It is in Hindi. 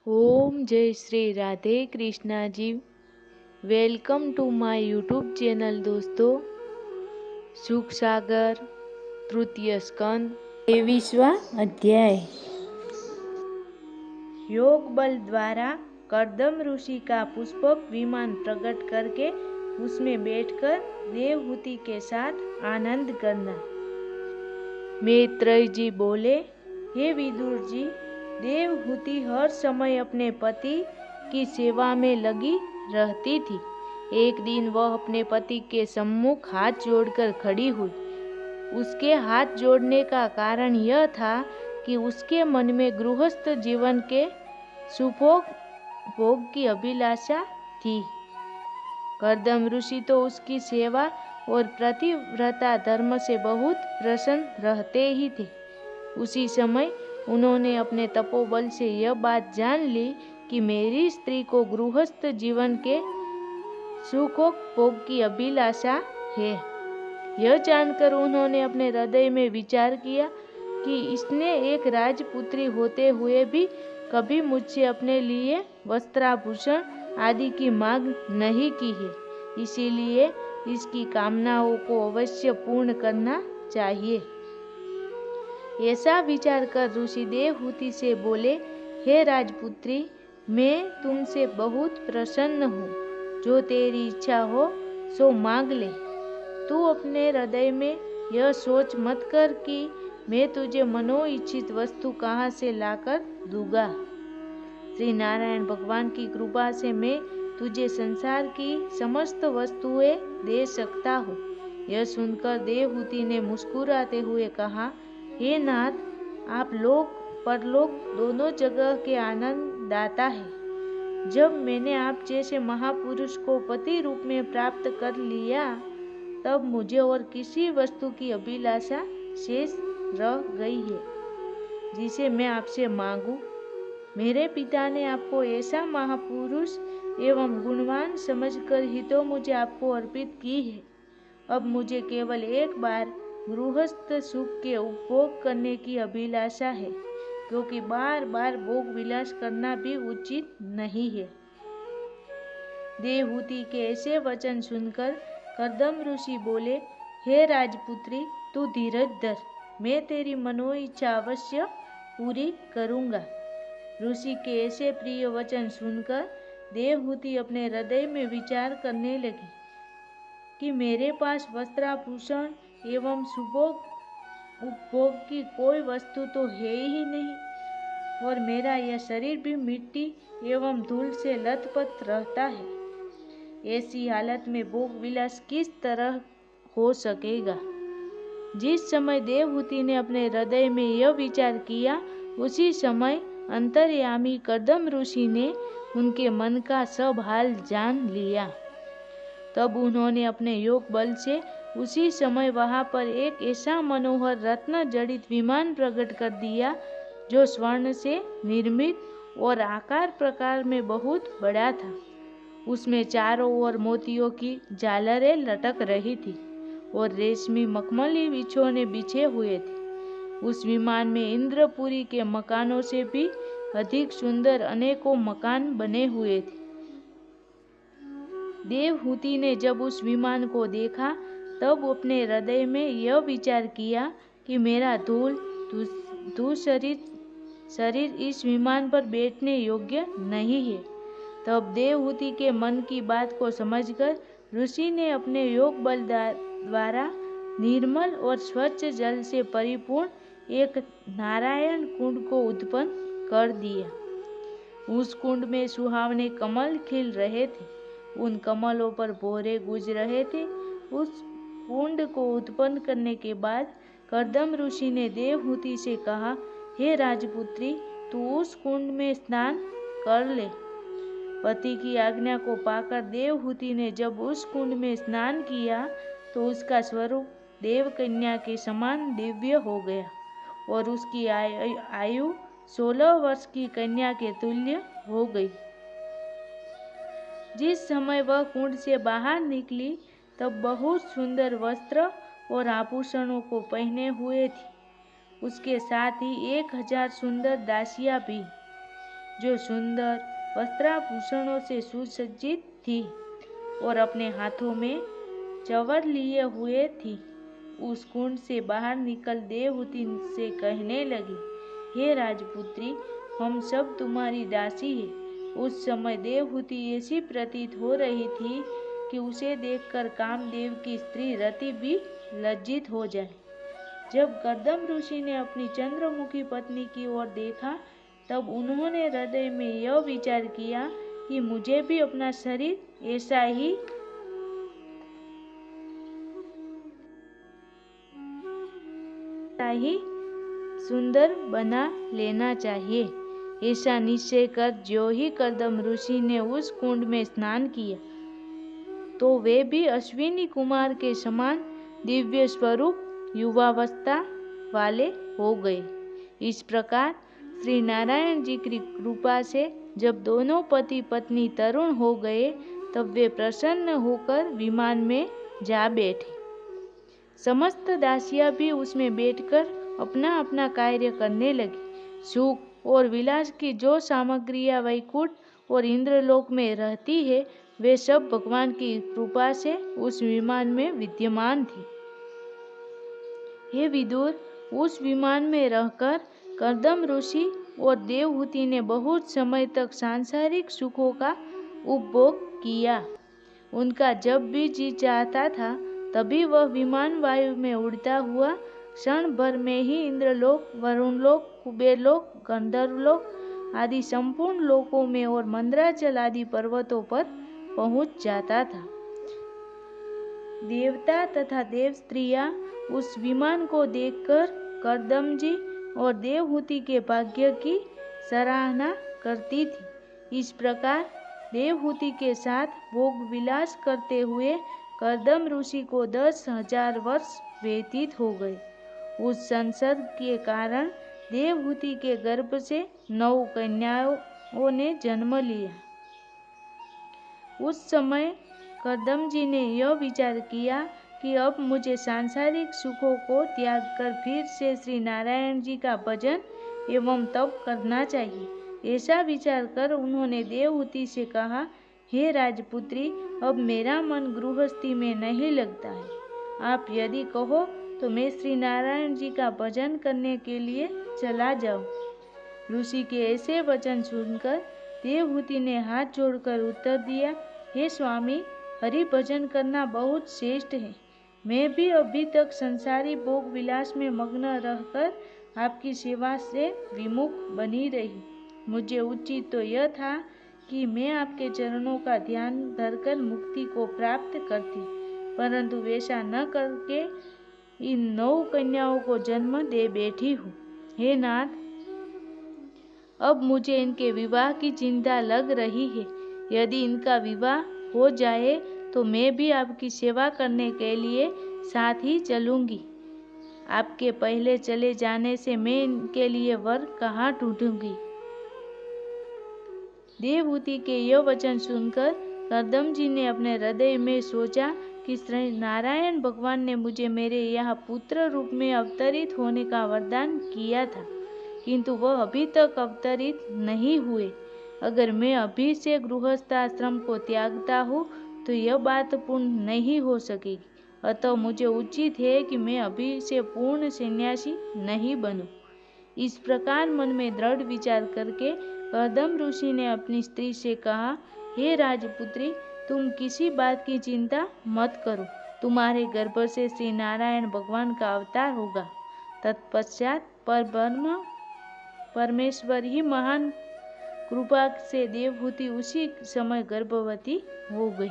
ओम जय Shri Radhe Krishna ji. Welcome to my YouTube channel दोस्तों। सुख सागर तृतीय स्कंद 23वां अध्याय। योग बल द्वारा कर्दम ऋषि का पुष्पक विमान प्रकट करके उसमें बैठकर देवहूति के साथ आनंद करना। मैत्रेय जी बोले, हे विदुर जी, देवहूति हर समय अपने पति की सेवा में लगी रहती थी। एक दिन वह अपने पति के सम्मुख हाथ जोड़कर खड़ी हुई। उसके हाथ जोड़ने का कारण यह था कि उसके मन में गृहस्थ जीवन के सुभोग भोग की अभिलाषा थी। कर्दम ऋषि तो उसकी सेवा और प्रतिव्रता धर्म से बहुत प्रसन्न रहते ही थे। उसी समय उन्होंने अपने तपोबल से यह बात जान ली कि मेरी स्त्री को गृहस्थ जीवन के सुखोपभोग की अभिलाषा है। यह जानकर उन्होंने अपने हृदय में विचार किया कि इसने एक राजपुत्री होते हुए भी कभी मुझसे अपने लिए वस्त्राभूषण आदि की मांग नहीं की है, इसीलिए इसकी कामनाओं को अवश्य पूर्ण करना चाहिए। ऐसा विचार कर ऋषि देवहूति से बोले, हे राजपुत्री, मैं तुमसे बहुत प्रसन्न हूँ। जो तेरी इच्छा हो सो मांग ले। तू अपने हृदय में यह सोच मत कर कि मैं तुझे मनोइच्छित वस्तु कहाँ से लाकर दूंगा। श्री नारायण भगवान की कृपा से मैं तुझे संसार की समस्त वस्तुएं दे सकता हूँ। यह सुनकर देवहूति ने मुस्कुराते हुए कहा, हे नाथ, आप लोक परलोक दोनों जगह के आनंद दाता है। जब मैंने आप जैसे महापुरुष को पति रूप में प्राप्त कर लिया, तब मुझे और किसी वस्तु की अभिलाषा शेष रह गई है जिसे मैं आपसे मांगू। मेरे पिता ने आपको ऐसा महापुरुष एवं गुणवान समझकर ही तो मुझे आपको अर्पित की है। अब मुझे केवल एक बार गृहस्थ सुख के उपभोग करने की अभिलाषा है, क्योंकि बार बार भोग विलास करना भी उचित नहीं है। देवहूति के ऐसे वचन सुनकर कर्दम ऋषि बोले, हे राजपुत्री, तू धीरज धर, मैं तेरी मनोइच्छा अवश्य पूरी करूंगा। ऋषि के ऐसे प्रिय वचन सुनकर देवहूति अपने हृदय में विचार करने लगी कि मेरे पास वस्त्राभूषण एवं सुभोग उपभोग की कोई वस्तु तो है ही नहीं, और मेरा यह शरीर भी मिट्टी एवं धूल से लथपथ रहता है। ऐसी हालत में भोग विलास किस तरह हो सकेगा। जिस समय देवहूति ने अपने हृदय में यह विचार किया, उसी समय अंतर्यामी कर्दम ऋषि ने उनके मन का सब हाल जान लिया। तब उन्होंने अपने योग बल से उसी समय वहां पर एक ऐसा मनोहर रत्न जड़ित विमान प्रकट कर दिया, जो स्वर्ण से निर्मित और आकार प्रकार में बहुत बड़ा था। उसमें चारों ओर मोतियों की झालरें लटक रही थी और रेशमी मखमली बिछोने बिछे हुए थे। उस विमान में इंद्रपुरी के मकानों से भी अधिक सुंदर अनेकों मकान बने हुए थे। देवहूति ने जब उस विमान को देखा, तब अपने हृदय में यह विचार किया कि मेरा धूल शरीर इस विमान पर बैठने योग्य नहीं है। तब देवहूति के मन की बात को समझकर ऋषि ने अपने योग बल द्वारा निर्मल और स्वच्छ जल से परिपूर्ण एक नारायण कुंड को उत्पन्न कर दिया। उस कुंड में सुहावने कमल खिल रहे थे, उन कमलों पर भौरे गूंज रहे थे। उस कुंड को उत्पन्न करने के बाद कर्दम ऋषि ने देवहूति से कहा, हे राजपुत्री, तू उस कुंड में स्नान कर ले। पति की आज्ञा को पाकर देवहूति ने जब उस कुंड में स्नान किया, तो उसका स्वरूप देवकन्या के समान दिव्य हो गया और उसकी आयु 16 वर्ष की कन्या के तुल्य हो गई। जिस समय वह कुंड से बाहर निकली, तब बहुत सुंदर वस्त्र और आभूषणों को पहने हुए थी। उसके साथ ही 1000 सुंदर दासियां भी। जो सुंदर वस्त्राभूषणों से सुसज्जित थी और अपने हाथों में चवर लिए हुए थी। उस कुंड से बाहर निकल देवहूति से कहने लगी, हे राजपुत्री, हम सब तुम्हारी दासी हैं। उस समय देवहूति ऐसी प्रतीत हो रही थी कि उसे देखकर कामदेव की स्त्री रति भी लज्जित हो जाए। जब कर्दम ऋषि ने अपनी चंद्रमुखी पत्नी की ओर देखा, तब उन्होंने हृदय में यह विचार किया कि मुझे भी अपना शरीर ऐसा ही सुंदर बना लेना चाहिए। ऐसा निश्चय कर जो ही कर्दम ऋषि ने उस कुंड में स्नान किया, तो वे भी अश्विनी कुमार के समान दिव्य स्वरूप युवावस्था वाले हो गए। इस प्रकार श्री नारायण जी की कृपा से जब दोनों पति पत्नी तरुण हो गए, तब वे प्रसन्न होकर विमान में जा बैठे। समस्त दासियां भी उसमें बैठकर अपना अपना कार्य करने लगी। सुख और विलास की जो सामग्रियां वैकुंठ और इंद्रलोक में रहती है, वे सब भगवान की कृपा से उस विमान में विद्यमान थी। हे विदुर, उस विमान में रहकर कर्दम ऋषि और देवहूति ने बहुत समय तक सांसारिक सुखों का उपभोग किया। उनका जब भी जी चाहता था, तभी वह विमान वायु में उड़ता हुआ क्षण भर में ही इंद्रलोक, वरुणलोक, कुबेरलोक, गंधर्वलोक आदि संपूर्ण लोकों में और मंद्राचल आदि पर्वतों पर पहुंच जाता था। देवता तथा देव स्त्रियां उस विमान को देखकर कर्दम जी और देवहूति के भाग्य की सराहना करती थी। इस प्रकार देवहूति के साथ भोग विलास करते हुए कर्दम ऋषि को 10,000 वर्ष व्यतीत हो गए। उस संसर्ग के कारण देवहूति के गर्भ से 9 कन्याओं ने जन्म लिया। उस समय कर्दम जी ने यह विचार किया कि अब मुझे सांसारिक सुखों को त्याग कर फिर से श्री नारायण जी का भजन एवं तप करना चाहिए। ऐसा विचार कर उन्होंने देवहूति से कहा, हे राजपुत्री, अब मेरा मन गृहस्थी में नहीं लगता है। आप यदि कहो तो मैं श्री नारायण जी का भजन करने के लिए चला जाऊं। ऋषि के ऐसे वचन सुनकर देवहूति ने हाथ जोड़कर उत्तर दिया, हे स्वामी, हरि भजन करना बहुत श्रेष्ठ है। मैं भी अभी तक संसारी भोग विलास में मग्न रहकर आपकी सेवा से विमुख बनी रही। मुझे उचित तो यह था कि मैं आपके चरणों का ध्यान धरकर मुक्ति को प्राप्त करती, परंतु वैसा न करके इन 9 कन्याओं को जन्म दे बैठी हूँ। हे नाथ, अब मुझे इनके विवाह की चिंता लग रही है। यदि इनका विवाह हो जाए तो मैं भी आपकी सेवा करने के लिए साथ ही चलूंगी। आपके पहले चले जाने से मैं इनके लिए वर कहाँ ढूंढूंगी। देवहूति के यह वचन सुनकर कर्दम जी ने अपने हृदय में सोचा कि श्री नारायण भगवान ने मुझे मेरे यहाँ पुत्र रूप में अवतरित होने का वरदान किया था, किंतु वह अभी तक अवतरित नहीं हुए। अगर मैं अभी से गृहस्थाश्रम को त्यागता हूँ तो यह बात पूर्ण नहीं हो सकेगी। अतः मुझे उचित है कि मैं अभी से पूर्ण सन्यासी नहीं बनूं। इस प्रकार मन में दृढ़ विचार करके कर्दम ऋषि ने अपनी स्त्री से कहा, हे राजपुत्री, तुम किसी बात की चिंता मत करो। तुम्हारे गर्भ से श्री नारायण भगवान का अवतार होगा। तत्पश्चात परब्रह्म परमेश्वर ही महान कृपा से देवहूति उसी समय गर्भवती हो गई।